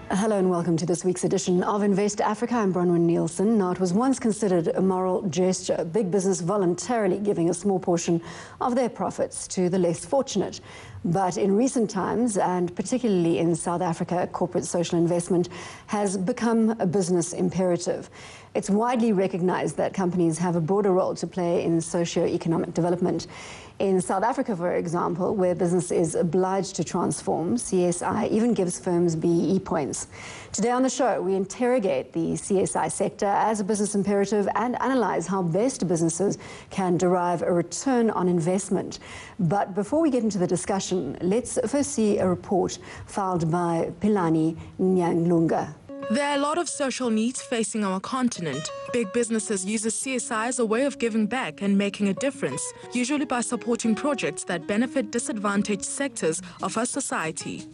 Hello and welcome to this week's edition of Invest Africa. I'm Bronwyn Nielsen. Now, it was once considered a moral gesture, big business voluntarily giving a small portion of their profits to the less fortunate. But in recent times, and particularly in South Africa, corporate social investment has become a business imperative. It's widely recognized that companies have a broader role to play in socio-economic development. In South Africa, for example, where business is obliged to transform, CSI even gives firms BEE points. Today on the show, we interrogate the CSI sector as a business imperative and analyze how best businesses can derive a return on investment. But before we get into the discussion, let's first see a report filed by Philani Nyanglunga. There are a lot of social needs facing our continent. Big businesses use CSI as a way of giving back and making a difference, usually by supporting projects that benefit disadvantaged sectors of our society.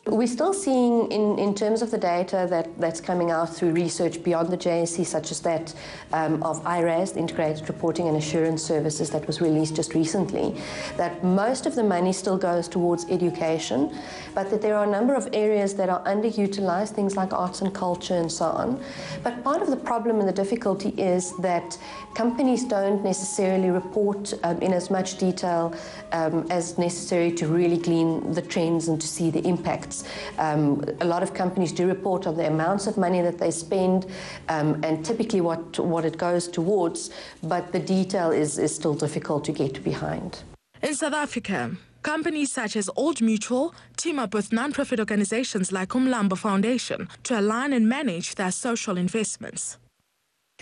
We're still seeing, in terms of the data that's coming out through research beyond the JSE, such as that of IRAS, the Integrated Reporting and Assurance Services that was released just recently, that most of the money still goes towards education, but that there are a number of areas that are underutilized, things like arts and culture and so on. But part of the problem and the difficulty is that companies don't necessarily report in as much detail as necessary to really glean the trends and to see the impact. A lot of companies do report on the amounts of money that they spend and typically what it goes towards, but the detail is still difficult to get behind. In South Africa, companies such as Old Mutual team up with non-profit organizations like Umlambo Foundation to align and manage their social investments.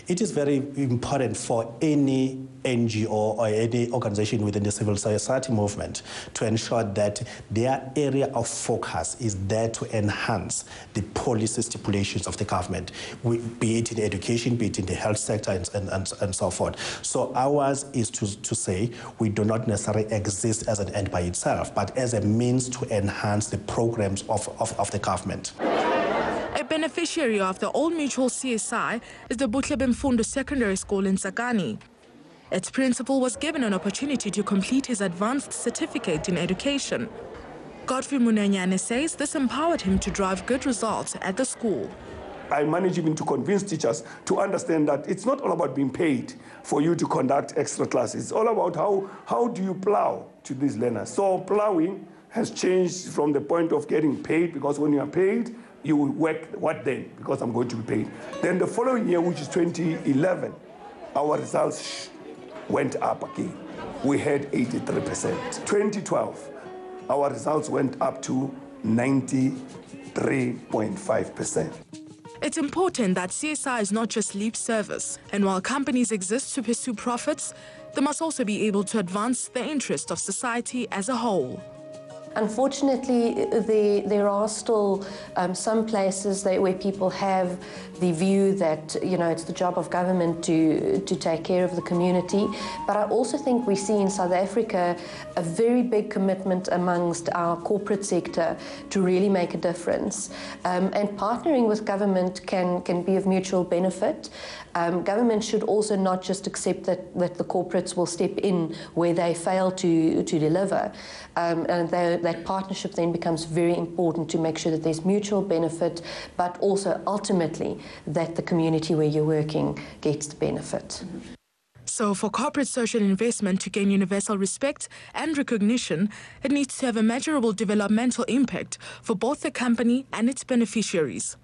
It is very important for any NGO or any organization within the civil society movement to ensure that their area of focus is there to enhance the policy stipulations of the government, be it in education, be it in the health sector, and so forth. So ours is to say we do not necessarily exist as an end by itself, but as a means to enhance the programs of the government. A beneficiary of the Old Mutual CSI is the Butlebemfundo Secondary School in Tsakani. Its principal was given an opportunity to complete his advanced certificate in education. Godfrey Munanyane says this empowered him to drive good results at the school. I managed even to convince teachers to understand that it's not all about being paid for you to conduct extra classes. It's all about how do you plow to these learners. So plowing has changed from the point of getting paid, because when you are paid, you will work, what then? Because I'm going to be paid. Then the following year, which is 2011, our results went up again. We had 83%. 2012, our results went up to 93.5%. It's important that CSI is not just lip service, and while companies exist to pursue profits, they must also be able to advance the interest of society as a whole. Unfortunately, there are still some places where people have the view that, you know, it's the job of government to take care of the community. But I also think we see in South Africa a very big commitment amongst our corporate sector to really make a difference. And partnering with government can be of mutual benefit. Government should also not just accept that the corporates will step in where they fail to deliver. And that partnership then becomes very important to make sure that there's mutual benefit, but also ultimately that the community where you're working gets the benefit. So for corporate social investment to gain universal respect and recognition, it needs to have a measurable developmental impact for both the company and its beneficiaries.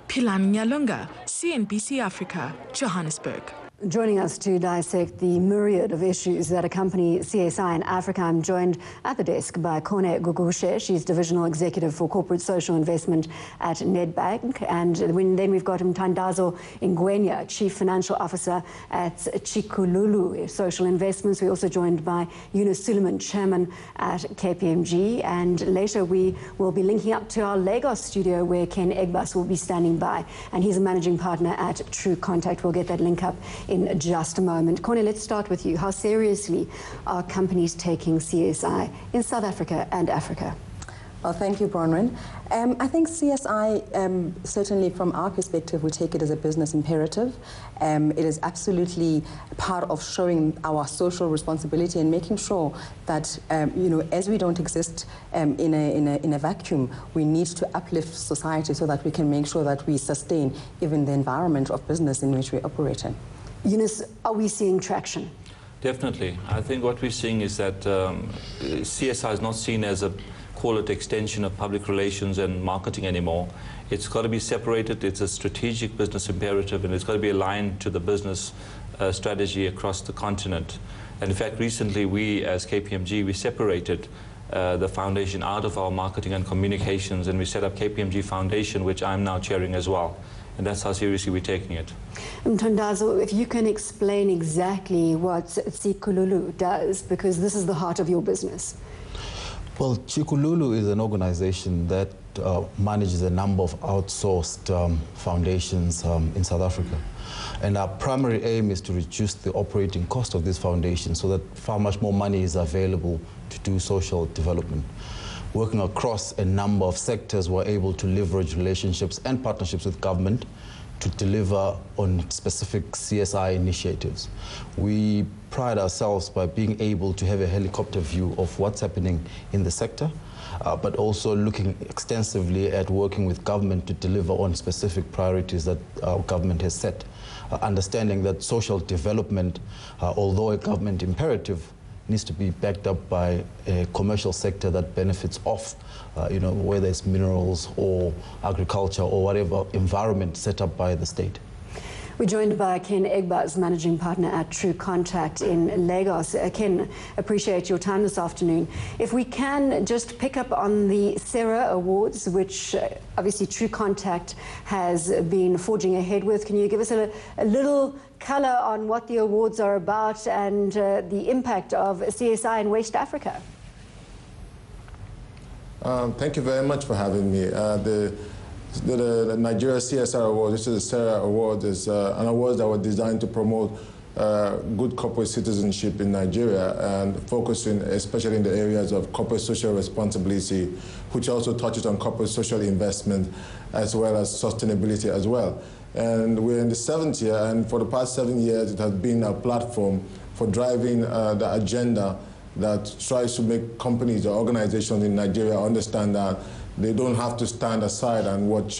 Philani Nyanglunga, CNBC Africa, Johannesburg. Joining us to dissect the myriad of issues that accompany CSI in Africa, I'm joined at the desk by Kone Gugushe. She's Divisional Executive for Corporate Social Investment at Nedbank. And then we've got Mtandazo Ngwenya, Chief Financial Officer at Chikululu Social Investments. We're also joined by Yunus Suleiman, Chairman at KPMG. And later we will be linking up to our Lagos studio where Ken Egbas will be standing by. And he's a Managing Partner at True Contact. We'll get that link up in just a moment. Kone, let's start with you. How seriously are companies taking CSI in South Africa and Africa? Well, thank you, Bronwyn. I think CSI, certainly from our perspective, we take it as a business imperative. It is absolutely part of showing our social responsibility and making sure that, as we don't exist in a vacuum, we need to uplift society so that we can make sure that we sustain even the environment of business in which we operate in. Eunice, are we seeing traction? Definitely. I think what we're seeing is that CSI is not seen as a, call it, extension of public relations and marketing anymore. It's got to be separated. It's a strategic business imperative, and it's got to be aligned to the business strategy across the continent. And in fact, recently we, as KPMG, we separated the foundation out of our marketing and communications, and we set up KPMG Foundation, which I'm now chairing as well. And that's how seriously we're taking it. Mthandazo, if you can explain exactly what Tsikululu does, because this is the heart of your business. Well, Tsikululu is an organization that manages a number of outsourced foundations in South Africa. And our primary aim is to reduce the operating cost of this foundation so that far much more money is available to do social development. Working across a number of sectors, we're able to leverage relationships and partnerships with government to deliver on specific CSI initiatives. We pride ourselves by being able to have a helicopter view of what's happening in the sector, but also looking extensively at working with government to deliver on specific priorities that our government has set. Understanding that social development, although a government imperative, needs to be backed up by a commercial sector that benefits off, whether it's minerals or agriculture or whatever environment set up by the state. We're joined by Ken Egbaz, Managing Partner at True Contact in Lagos. Ken, appreciate your time this afternoon. If we can just pick up on the SERA Awards, which obviously True Contact has been forging ahead with. Can you give us a little colour on what the awards are about and the impact of CSI in West Africa? Thank you very much for having me. The Nigeria CSR Award, this is the SERA Award, is an award that was designed to promote good corporate citizenship in Nigeria and focusing especially in the areas of corporate social responsibility, which also touches on corporate social investment as well as sustainability as well. And we're in the 7th year, and for the past 7 years, it has been a platform for driving the agenda that tries to make companies or organizations in Nigeria understand that they don't have to stand aside and watch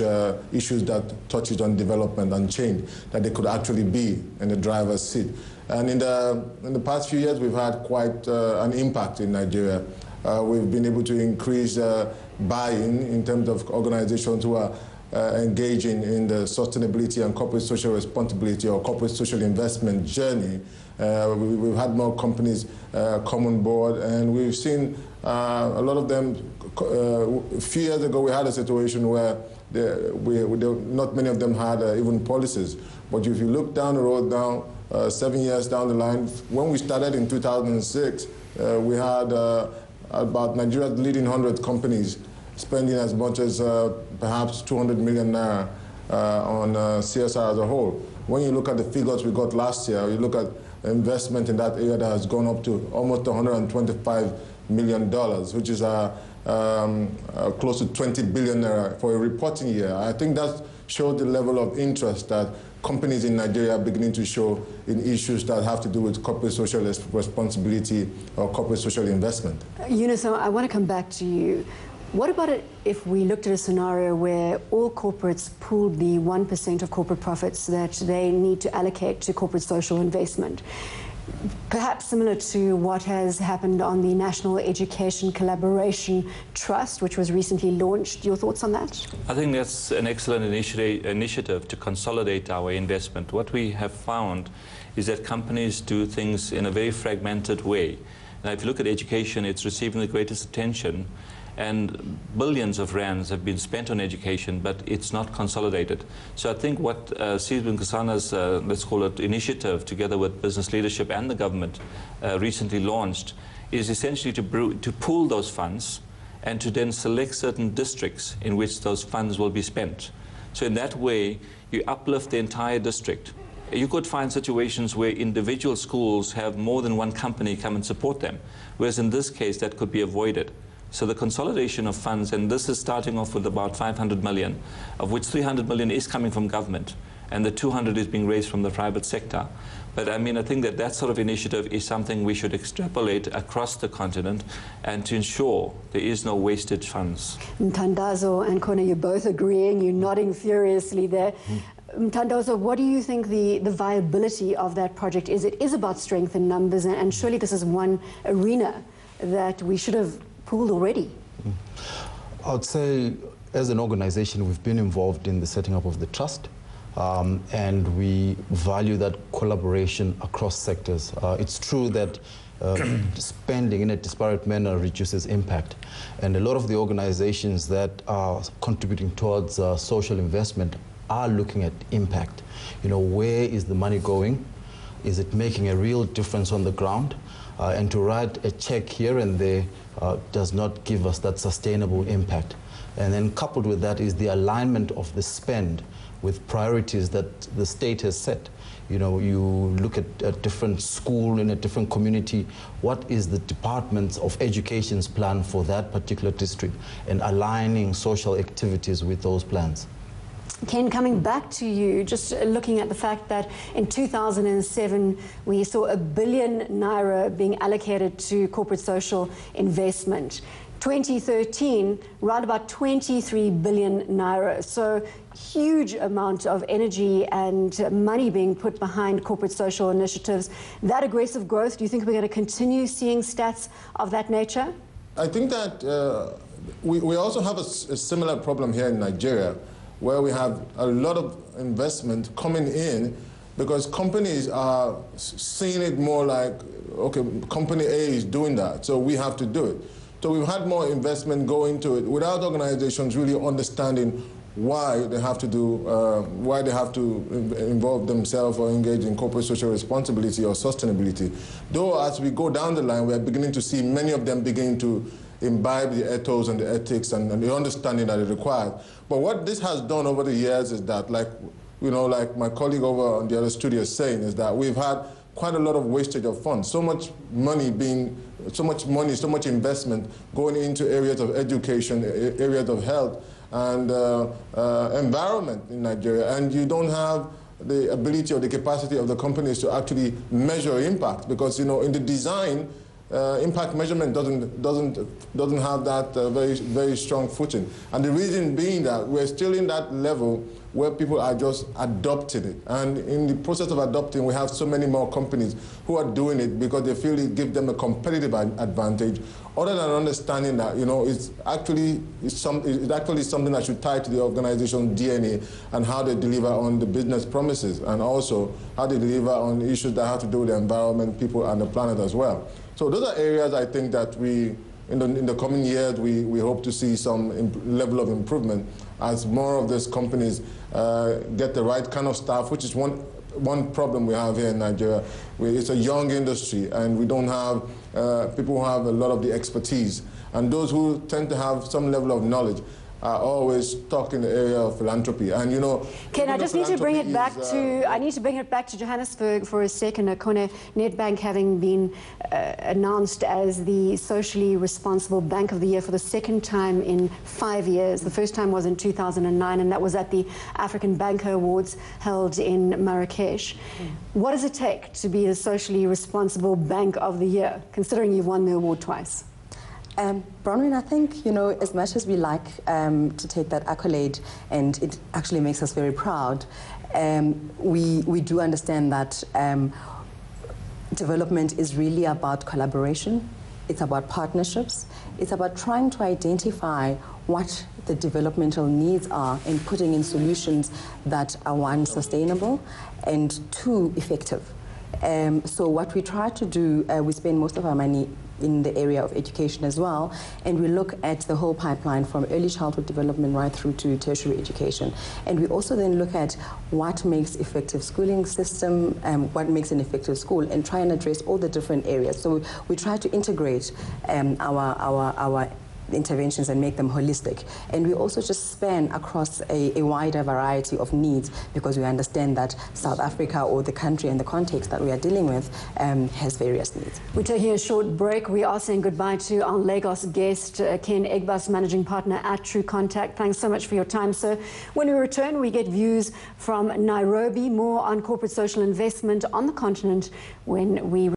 issues that touches on development and change, that they could actually be in the driver's seat. And in the past few years, we've had quite an impact in Nigeria. We've been able to increase buy-in in terms of organizations who are engaging in the sustainability and corporate social responsibility or corporate social investment journey. We've had more companies come on board, and we've seen a lot of them. A few years ago, we had a situation where not many of them had even policies. But if you look down the road now, 7 years down the line, when we started in 2006, we had about Nigeria's leading 100 companies spending as much as perhaps 200 million naira on CSR as a whole. When you look at the figures we got last year, you look at investment in that area that has gone up to almost $125 million, which is close to 20 billion naira for a reporting year. I think that showed the level of interest that companies in Nigeria are beginning to show in issues that have to do with corporate social responsibility or corporate social investment. Eunice, I want to come back to you. What about it if we looked at a scenario where all corporates pooled the 1% of corporate profits that they need to allocate to corporate social investment? Perhaps similar to what has happened on the National Education Collaboration Trust, which was recently launched. Your thoughts on that? I think that's an excellent initiative to consolidate our investment. What we have found is that companies do things in a very fragmented way. Now, if you look at education, it's receiving the greatest attention, and billions of rands have been spent on education, but it's not consolidated. So I think what Sizwe Nkosana's, let's call it, initiative, together with business leadership and the government, recently launched, is essentially to pool those funds and to then select certain districts in which those funds will be spent. So in that way, you uplift the entire district. You could find situations where individual schools have more than one company come and support them, whereas in this case, that could be avoided. So the consolidation of funds, and this is starting off with about 500 million, of which 300 million is coming from government, and the 200 is being raised from the private sector. But I mean, I think that that sort of initiative is something we should extrapolate across the continent and to ensure there is no wasted funds. Mtandazo and Kone, you're both agreeing, you're nodding furiously there. Mtandazo, what do you think the viability of that project is? It is about strength in numbers, and surely this is one arena that we should have pooled already. I would say, as an organization, we've been involved in the setting up of the trust. And we value that collaboration across sectors. It's true that spending in a disparate manner reduces impact. And a lot of the organizations that are contributing towards social investment are looking at impact. You know, where is the money going? Is it making a real difference on the ground? And to write a check here and there does not give us that sustainable impact. And then coupled with that is the alignment of the spend with priorities that the state has set. You know, you look at a different school in a different community, what is the Department of Education's plan for that particular district, and aligning social activities with those plans. Ken, coming back to you, just looking at the fact that in 2007 we saw ₦1 billion being allocated to corporate social investment. 2013, right about 23 billion naira. So huge amount of energy and money being put behind corporate social initiatives. That aggressive growth, do you think we're going to continue seeing stats of that nature? I think that we also have a similar problem here in Nigeria, where we have a lot of investment coming in because companies are seeing it more like, okay, company A is doing that, so we have to do it. So we've had more investment go into it without organizations really understanding why they have to involve themselves or engage in corporate social responsibility or sustainability. Though as we go down the line, we're beginning to see many of them beginning to imbibe the ethos and the ethics and the understanding that it requires. But what this has done over the years is that, like, you know, like my colleague over on the other studio is saying, is that we've had quite a lot of wastage of funds, so much money, so much investment going into areas of education, areas of health and environment in Nigeria, and you don't have the ability or the capacity of the companies to actually measure impact, because, you know, in the design, impact measurement doesn't have that very strong footing. And the reason being that we're still in that level where people are just adopting it. And in the process of adopting, we have so many more companies who are doing it because they feel it gives them a competitive advantage, other than understanding that, you know, it's actually something that should tie to the organization's DNA and how they deliver on the business promises, and also how they deliver on issues that have to do with the environment, people, and the planet as well. So those are areas I think that in the coming years, we hope to see some level of improvement as more of these companies get the right kind of staff, which is one problem we have here in Nigeria. It's a young industry, and we don't have people who have a lot of the expertise. And those who tend to have some level of knowledge are always stuck in the area of philanthropy. And, you know, Ken, I just need to bring it back to Johannesburg for a second. Kone, Nedbank having been announced as the socially responsible bank of the year for the second time in 5 years. The first time was in 2009, and that was at the African Banker Awards held in Marrakesh. What does it take to be the socially responsible bank of the year, considering you've won the award twice? Bronwyn, I think, you know, as much as we like to take that accolade, and it actually makes us very proud, we do understand that development is really about collaboration. It's about partnerships. It's about trying to identify what the developmental needs are and putting in solutions that are, one, sustainable, and two, effective. So what we try to do, we spend most of our money in the area of education as well, and we look at the whole pipeline from early childhood development right through to tertiary education. And we also then look at what makes effective schooling system, what makes an effective school, and try and address all the different areas. So we try to integrate our interventions and make them holistic. And we also just span across a wider variety of needs, because we understand that South Africa, or the country and the context that we are dealing with, has various needs. We're taking a short break. We are saying goodbye to our Lagos guest, Kone Gugushe, Managing Partner at True Contact. Thanks so much for your time, sir. When we return, we get views from Nairobi, more on corporate social investment on the continent when we